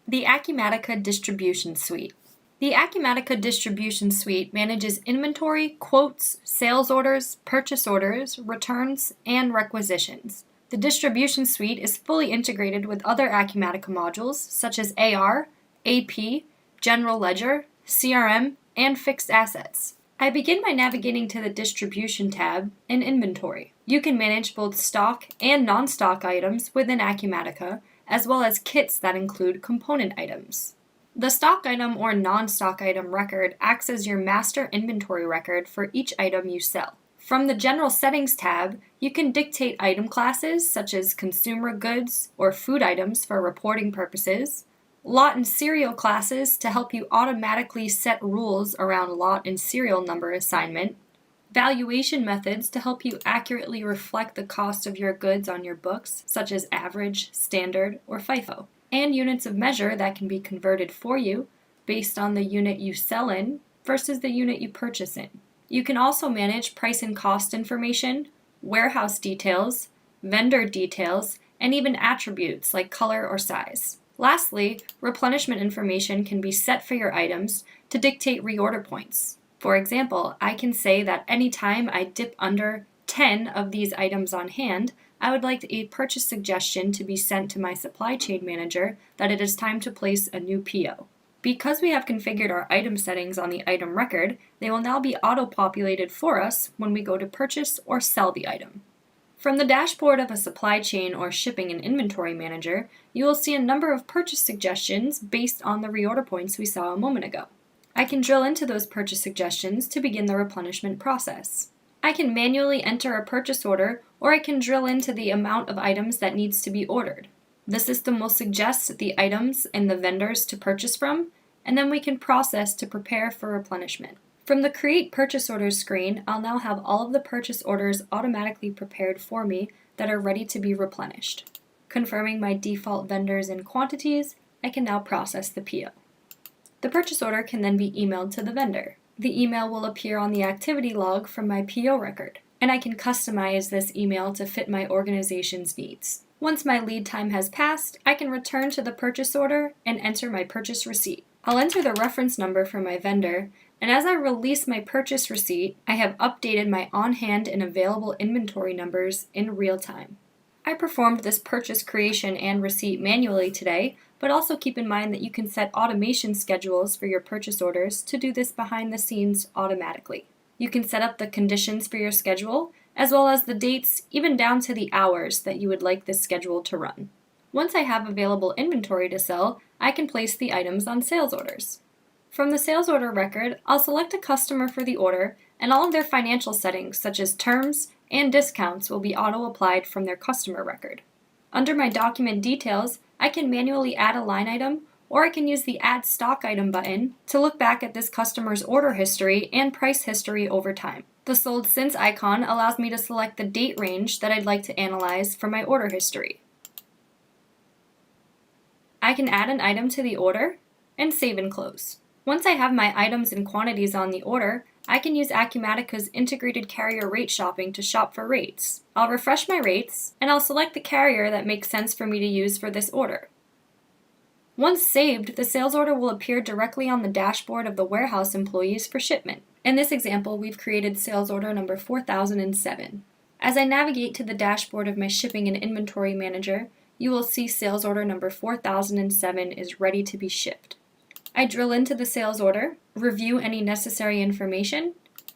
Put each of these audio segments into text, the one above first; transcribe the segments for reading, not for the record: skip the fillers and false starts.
The Acumatica Distribution Suite. The Acumatica Distribution Suite manages inventory, quotes, sales orders, purchase orders, returns, and requisitions. The Distribution Suite is fully integrated with other Acumatica modules such as AR, AP, General Ledger, CRM, and Fixed Assets. I begin by navigating to the Distribution tab in Inventory. You can manage both stock and non-stock items within Acumatica, as well as kits that include component items. The stock item or non-stock item record acts as your master inventory record for each item you sell. From the General Settings tab, you can dictate item classes such as consumer goods or food items for reporting purposes, lot and serial classes to help you automatically set rules around lot and serial number assignment, valuation methods to help you accurately reflect the cost of your goods on your books, such as average, standard, or FIFO, and units of measure that can be converted for you based on the unit you sell in versus the unit you purchase in. You can also manage price and cost information, warehouse details, vendor details, and even attributes like color or size. Lastly, replenishment information can be set for your items to dictate reorder points. For example, I can say that anytime I dip under 10 of these items on hand, I would like a purchase suggestion to be sent to my supply chain manager that it is time to place a new PO. Because we have configured our item settings on the item record, they will now be auto-populated for us when we go to purchase or sell the item. From the dashboard of a supply chain or shipping and inventory manager, you will see a number of purchase suggestions based on the reorder points we saw a moment ago. I can drill into those purchase suggestions to begin the replenishment process. I can manually enter a purchase order, or I can drill into the amount of items that needs to be ordered. The system will suggest the items and the vendors to purchase from, and then we can process to prepare for replenishment. From the Create Purchase Orders screen, I'll now have all of the purchase orders automatically prepared for me that are ready to be replenished. Confirming my default vendors and quantities, I can now process the PO. The purchase order can then be emailed to the vendor. The email will appear on the activity log from my PO record, and I can customize this email to fit my organization's needs. Once my lead time has passed, I can return to the purchase order and enter my purchase receipt. I'll enter the reference number for my vendor, and as I release my purchase receipt, I have updated my on-hand and available inventory numbers in real time. I performed this purchase creation and receipt manually today, but also keep in mind that you can set automation schedules for your purchase orders to do this behind the scenes automatically. You can set up the conditions for your schedule, as well as the dates, even down to the hours that you would like this schedule to run. Once I have available inventory to sell, I can place the items on sales orders. From the sales order record, I'll select a customer for the order, and all of their financial settings, such as terms and discounts, will be auto-applied from their customer record. Under my document details, I can manually add a line item, or I can use the Add Stock Item button to look back at this customer's order history and price history over time. The Sold Since icon allows me to select the date range that I'd like to analyze for my order history. I can add an item to the order and save and close. Once I have my items and quantities on the order, I can use Acumatica's integrated carrier rate shopping to shop for rates. I'll refresh my rates, and I'll select the carrier that makes sense for me to use for this order. Once saved, the sales order will appear directly on the dashboard of the warehouse employees for shipment. In this example, we've created sales order number 4007. As I navigate to the dashboard of my shipping and inventory manager, you will see sales order number 4007 is ready to be shipped. I drill into the sales order, review any necessary information,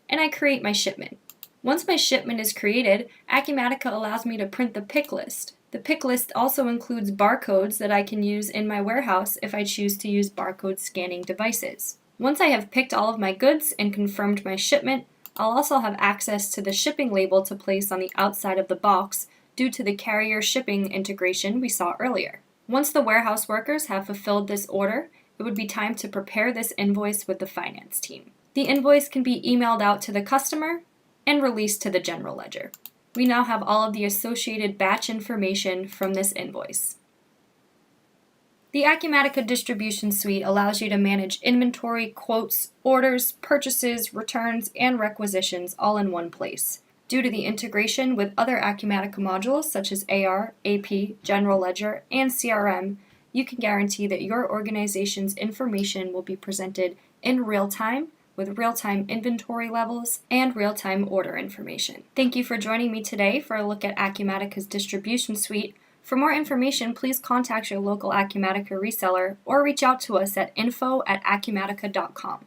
and I create my shipment. Once my shipment is created, Acumatica allows me to print the pick list. The pick list also includes barcodes that I can use in my warehouse if I choose to use barcode scanning devices. Once I have picked all of my goods and confirmed my shipment, I'll also have access to the shipping label to place on the outside of the box due to the carrier shipping integration we saw earlier. Once the warehouse workers have fulfilled this order, it would be time to prepare this invoice with the finance team. The invoice can be emailed out to the customer and released to the general ledger. We now have all of the associated batch information from this invoice. The Acumatica Distribution Suite allows you to manage inventory, quotes, orders, purchases, returns, and requisitions all in one place. Due to the integration with other Acumatica modules such as AR, AP, General Ledger, and CRM, you can guarantee that your organization's information will be presented in real time with real-time inventory levels and real-time order information. Thank you for joining me today for a look at Acumatica's distribution suite. For more information, please contact your local Acumatica reseller or reach out to us at info@acumatica.com.